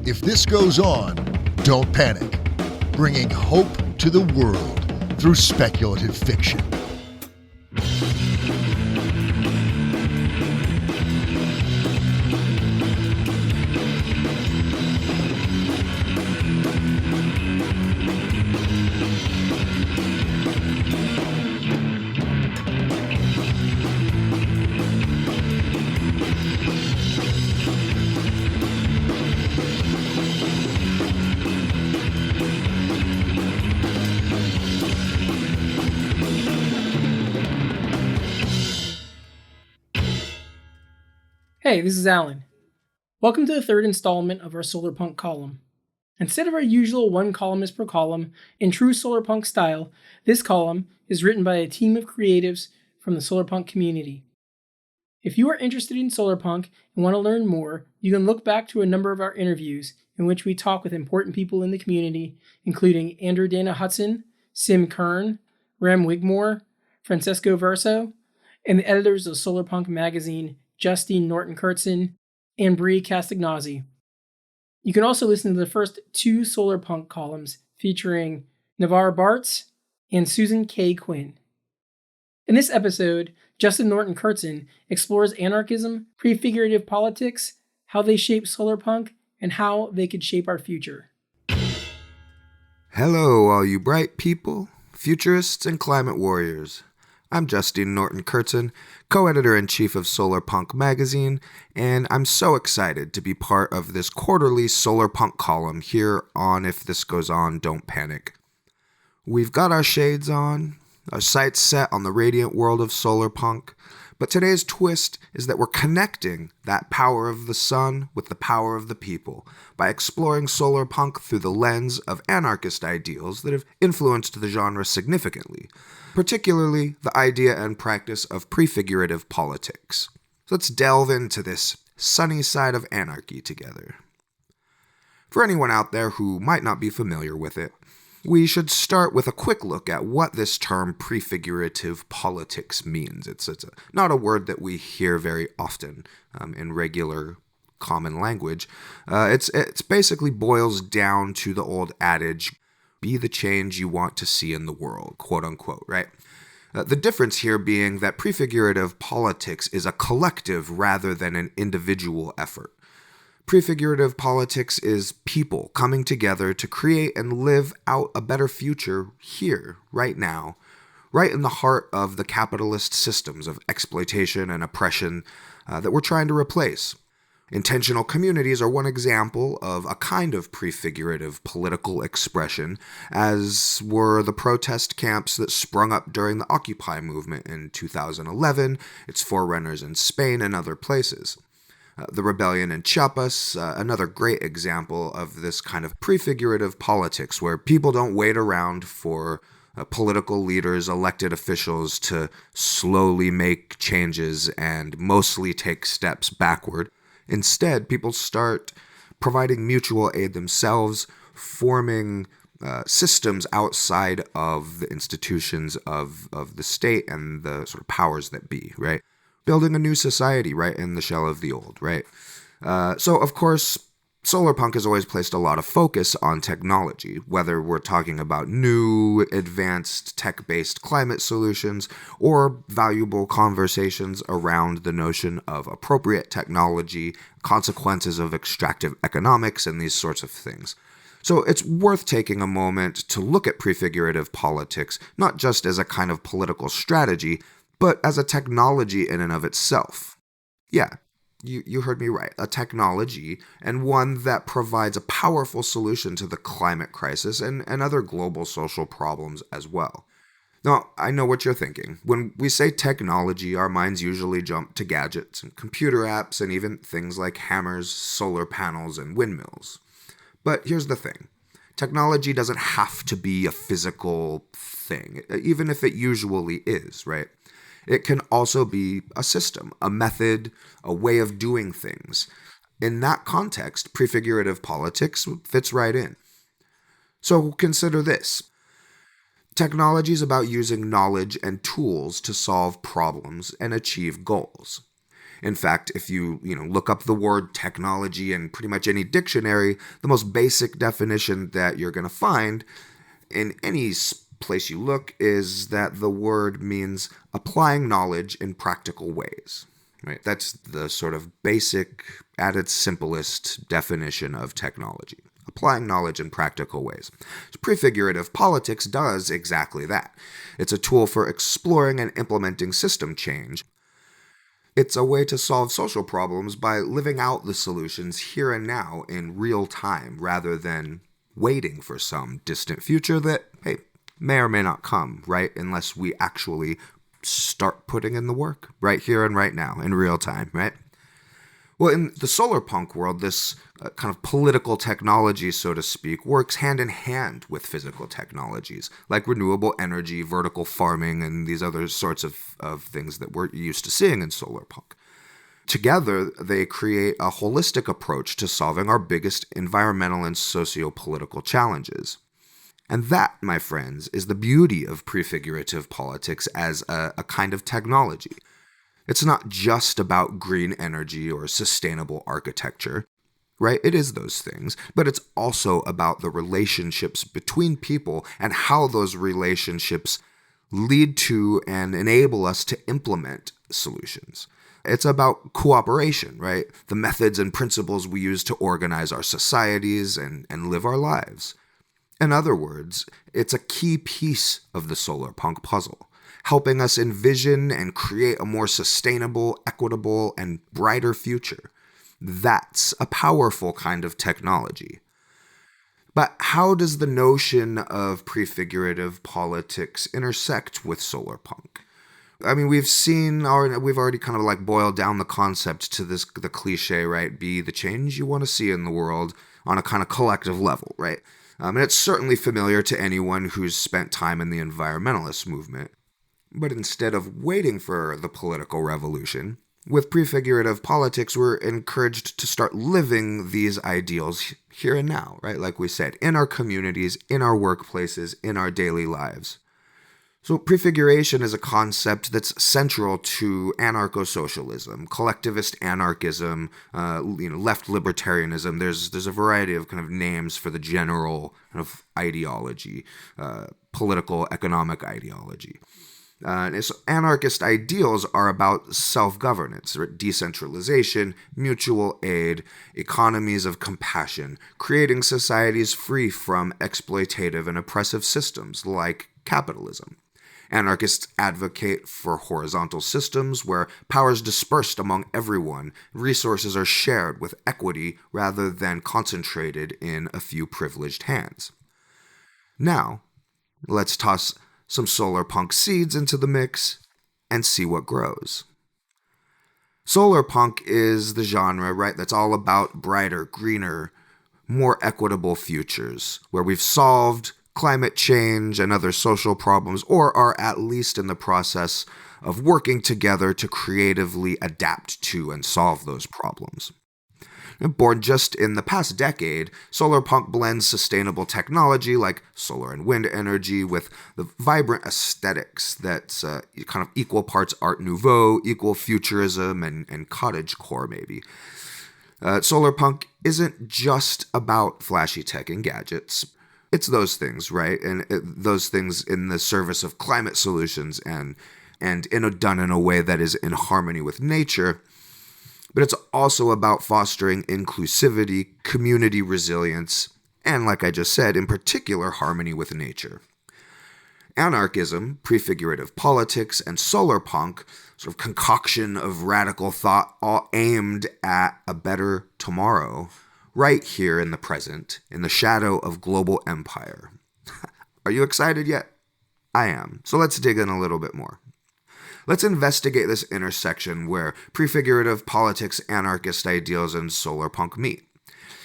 If this goes on, don't panic. Bringing hope to the world through speculative fiction. Hey, this is Alan. Welcome to the third installment of our Solarpunk column. Instead of our usual one columnist per column, in true Solarpunk style, this column is written by a team of creatives from the Solarpunk community. If you are interested in Solarpunk and want to learn more, you can look back to a number of our interviews in which we talk with important people in the community, including Andrew Dana Hudson, Sim Kern, Rem Wigmore, Francesco Verso, and the editors of Solarpunk Magazine, Justine Norton-Kertson, and Brie Castagnazzi. You can also listen to the first two Solarpunk columns featuring Navarre Bartz and Susan K. Quinn. In this episode, Justine Norton-Kertson explores anarchism, prefigurative politics, how they shape Solarpunk, and how they could shape our future. Hello, all you bright people, futurists, and climate warriors. I'm Justine Norton-Kertson, co-editor-in-chief of Solarpunk Magazine, and I'm so excited to be part of this quarterly Solarpunk column here on If This Goes On, Don't Panic. We've got our shades on, our sights set on the radiant world of Solarpunk, but today's twist is that we're connecting that power of the sun with the power of the people by exploring Solarpunk through the lens of anarchist ideals that have influenced the genre significantly, particularly the idea and practice of prefigurative politics. So let's delve into this sunny side of anarchy together. For anyone out there who might not be familiar with it, we should start with a quick look at what this term prefigurative politics means. It's not a word that we hear very often in regular common language. It's basically boils down to the old adage, be the change you want to see in the world, quote unquote, right? The difference here being that prefigurative politics is a collective rather than an individual effort. Prefigurative politics is people coming together to create and live out a better future here, right now, right in the heart of the capitalist systems of exploitation and oppression that we're trying to replace. Intentional communities are one example of a kind of prefigurative political expression, as were the protest camps that sprung up during the Occupy movement in 2011, its forerunners in Spain and other places. The rebellion in Chiapas, another great example of this kind of prefigurative politics where people don't wait around for political leaders, elected officials to slowly make changes and mostly take steps backward. Instead, people start providing mutual aid themselves, forming systems outside of the institutions of the state and the sort of powers that be, right? Building a new society right in the shell of the old, right? So, of course, Solarpunk has always placed a lot of focus on technology, whether we're talking about new, advanced, tech-based climate solutions, or valuable conversations around the notion of appropriate technology, consequences of extractive economics, and these sorts of things. So it's worth taking a moment to look at prefigurative politics, not just as a kind of political strategy, but as a technology in and of itself. Yeah, you heard me right, a technology, and one that provides a powerful solution to the climate crisis and other global social problems as well. Now, I know what you're thinking. When we say technology, our minds usually jump to gadgets and computer apps and even things like hammers, solar panels, and windmills. But here's the thing. Technology doesn't have to be a physical thing, even if it usually is, right? It can also be a system, a method, a way of doing things. In that context, prefigurative politics fits right in. So consider this. Technology is about using knowledge and tools to solve problems and achieve goals. In fact, if you look up the word technology in pretty much any dictionary, the most basic definition that you're going to find in any place you look is that the word means applying knowledge in practical ways. Right? That's the sort of basic, at its simplest definition of technology. Applying knowledge in practical ways. So prefigurative politics does exactly that. It's a tool for exploring and implementing system change. It's a way to solve social problems by living out the solutions here and now in real time, rather than waiting for some distant future that, hey, may or may not come, right? Unless we actually start putting in the work right here and right now in real time, right? Well, in the Solarpunk world, this kind of political technology, so to speak, works hand in hand with physical technologies like renewable energy, vertical farming, and these other sorts of things that we're used to seeing in Solarpunk. Together, they create a holistic approach to solving our biggest environmental and socio-political challenges. And that, my friends, is the beauty of prefigurative politics as a kind of technology. It's not just about green energy or sustainable architecture, right? It is those things, but it's also about the relationships between people and how those relationships lead to and enable us to implement solutions. It's about cooperation, right? The methods and principles we use to organize our societies and live our lives. In other words, it's a key piece of the Solarpunk puzzle, helping us envision and create a more sustainable, equitable, and brighter future. That's a powerful kind of technology. But how does the notion of prefigurative politics intersect with Solarpunk? I mean, we've already kind of like boiled down the concept to the cliche, right? Be the change you want to see in the world on a kind of collective level, right? And it's certainly familiar to anyone who's spent time in the environmentalist movement. But instead of waiting for the political revolution, with prefigurative politics, we're encouraged to start living these ideals here and now, right? Like we said, in our communities, in our workplaces, in our daily lives. So prefiguration is a concept that's central to anarcho-socialism, collectivist anarchism, left libertarianism. There's a variety of kind of names for the general kind of ideology, political, economic ideology. So anarchist ideals are about self-governance, decentralization, mutual aid, economies of compassion, creating societies free from exploitative and oppressive systems like capitalism. Anarchists advocate for horizontal systems where power is dispersed among everyone, resources are shared with equity rather than concentrated in a few privileged hands. Now, let's toss some Solarpunk seeds into the mix and see what grows. Solarpunk is the genre, right, that's all about brighter, greener, more equitable futures, where we've solved climate change and other social problems, or are at least in the process of working together to creatively adapt to and solve those problems. Born just in the past decade, Solarpunk blends sustainable technology like solar and wind energy with the vibrant aesthetics that's kind of equal parts Art Nouveau, equal futurism, and cottagecore maybe. Solarpunk isn't just about flashy tech and gadgets. It's those things, right? And those things in the service of climate solutions and done in a way that is in harmony with nature. But it's also about fostering inclusivity, community resilience, and like I just said, in particular, harmony with nature. Anarchism, prefigurative politics, and solarpunk, sort of concoction of radical thought, all aimed at a better tomorrow, right here in the present, in the shadow of global empire. Are you excited yet? I am. So let's dig in a little bit more. Let's investigate this intersection where prefigurative politics, anarchist ideals, and solarpunk meet.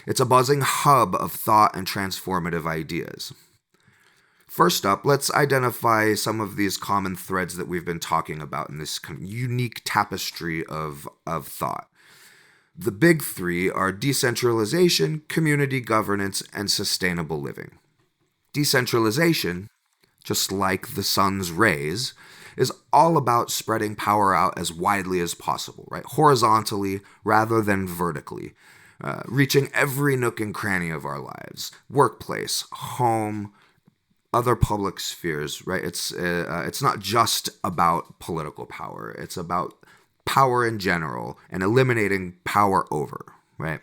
It's a buzzing hub of thought and transformative ideas. First up, let's identify some of these common threads that we've been talking about in this kind of unique tapestry of thought. The big three are decentralization, community governance, and sustainable living. Decentralization, just like the sun's rays, is all about spreading power out as widely as possible, right? Horizontally rather than vertically, reaching every nook and cranny of our lives, workplace, home, other public spheres, right? It's not just about political power. It's about power in general and eliminating power over, right?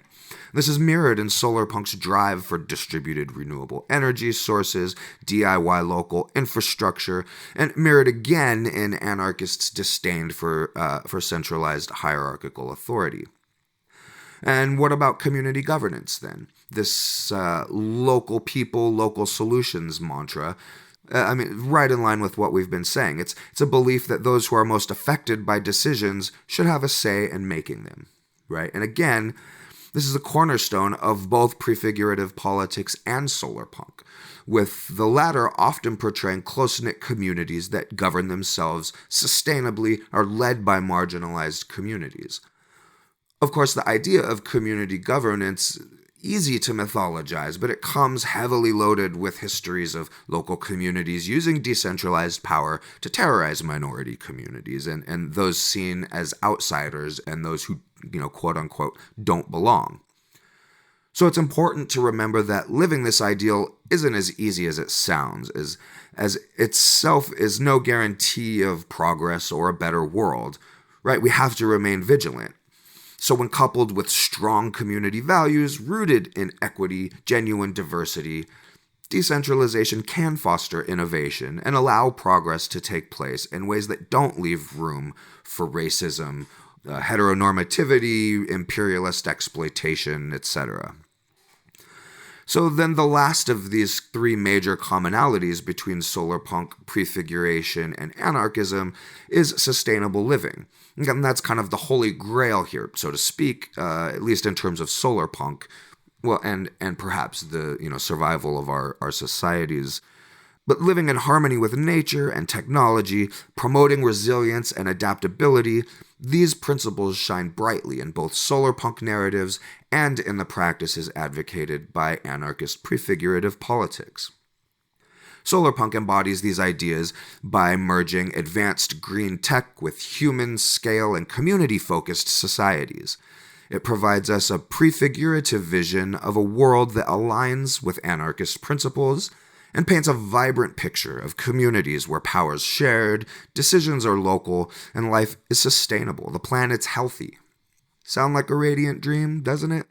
This is mirrored in Solarpunk's drive for distributed renewable energy sources, DIY local infrastructure, and mirrored again in anarchists' disdain for centralized hierarchical authority. And what about community governance then? This local people, local solutions mantra, right in line with what we've been saying. It's a belief that those who are most affected by decisions should have a say in making them, right? And again, this is a cornerstone of both prefigurative politics and solarpunk, with the latter often portraying close-knit communities that govern themselves sustainably, are led by marginalized communities. Of course, the idea of community governance, easy to mythologize, but it comes heavily loaded with histories of local communities using decentralized power to terrorize minority communities and those seen as outsiders and those who, quote unquote, don't belong. So it's important to remember that living this ideal isn't as easy as it sounds, as itself is no guarantee of progress or a better world, right? We have to remain vigilant. So when coupled with strong community values rooted in equity, genuine diversity, decentralization can foster innovation and allow progress to take place in ways that don't leave room for racism, heteronormativity, imperialist exploitation, etc. So then the last of these three major commonalities between solarpunk, prefiguration, and anarchism is sustainable living. And that's kind of the holy grail here, so to speak, at least in terms of solarpunk, well, and perhaps the survival of our societies. But living in harmony with nature and technology, promoting resilience and adaptability, these principles shine brightly in both solarpunk narratives and in the practices advocated by anarchist prefigurative politics. Solarpunk embodies these ideas by merging advanced green tech with human, scale, and community-focused societies. It provides us a prefigurative vision of a world that aligns with anarchist principles and paints a vibrant picture of communities where power is shared, decisions are local, and life is sustainable. The planet's healthy. Sound like a radiant dream, doesn't it?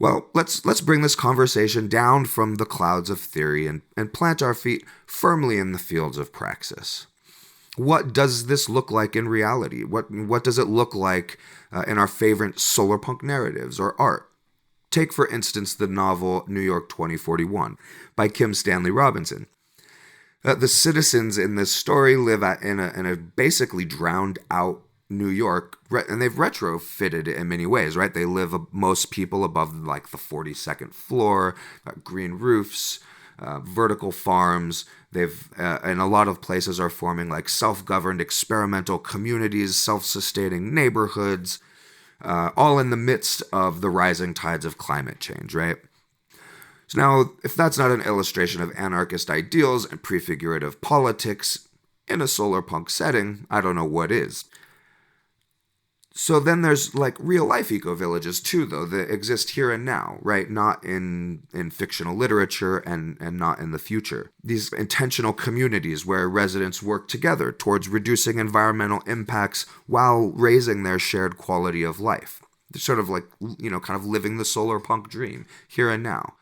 Well, let's bring this conversation down from the clouds of theory and plant our feet firmly in the fields of praxis. What does this look like in reality? What does it look like in our favorite solarpunk narratives or art? Take, for instance, the novel New York 2041 by Kim Stanley Robinson. The citizens in this story live in a basically drowned out New York, and they've retrofitted it in many ways, right? They live, most people, above like the 42nd floor, green roofs, vertical farms. They've, in a lot of places, are forming like self-governed experimental communities, self-sustaining neighborhoods, all in the midst of the rising tides of climate change, right? So now, if that's not an illustration of anarchist ideals and prefigurative politics in a solarpunk setting, I don't know what is. So then there's like real life eco-villages too, though, that exist here and now, right? Not in fictional literature and not in the future. These intentional communities where residents work together towards reducing environmental impacts while raising their shared quality of life. They're sort of like, kind of living the solarpunk dream here and now.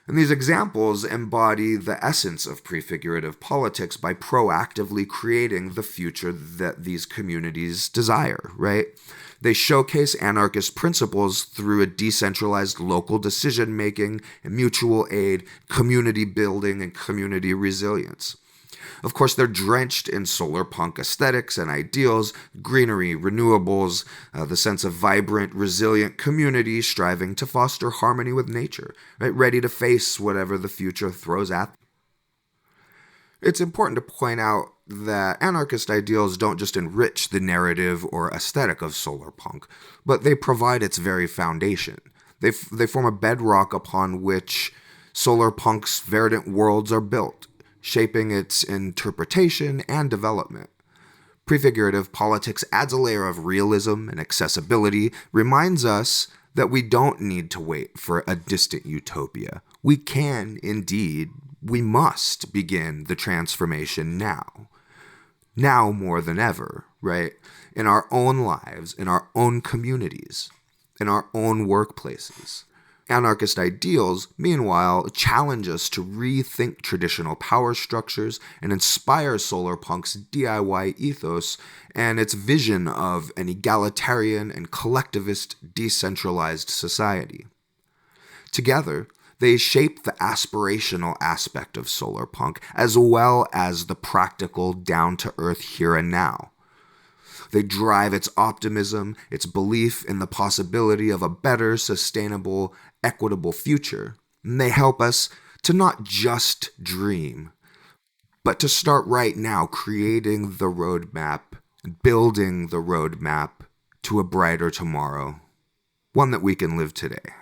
And these examples embody the essence of prefigurative politics by proactively creating the future that these communities desire, right? They showcase anarchist principles through a decentralized local decision-making, mutual aid, community building, and community resilience. Of course, they're drenched in solarpunk aesthetics and ideals, greenery, renewables, the sense of vibrant, resilient community striving to foster harmony with nature, right? Ready to face whatever the future throws at them. It's important to point out that anarchist ideals don't just enrich the narrative or aesthetic of solarpunk, but they provide its very foundation. They form a bedrock upon which solarpunk's verdant worlds are built. shaping its interpretation and development. Prefigurative politics adds a layer of realism and accessibility, reminds us that we don't need to wait for a distant utopia. We can, indeed, we must begin the transformation now. Now more than ever, right? In our own lives, in our own communities, in our own workplaces. Anarchist ideals, meanwhile, challenge us to rethink traditional power structures and inspire Solarpunk's DIY ethos and its vision of an egalitarian and collectivist decentralized society. Together, they shape the aspirational aspect of Solarpunk as well as the practical, down-to-earth here and now. They drive its optimism, its belief in the possibility of a better, sustainable, equitable future. And they help us to not just dream, but to start right now creating the roadmap, building the roadmap to a brighter tomorrow, one that we can live today.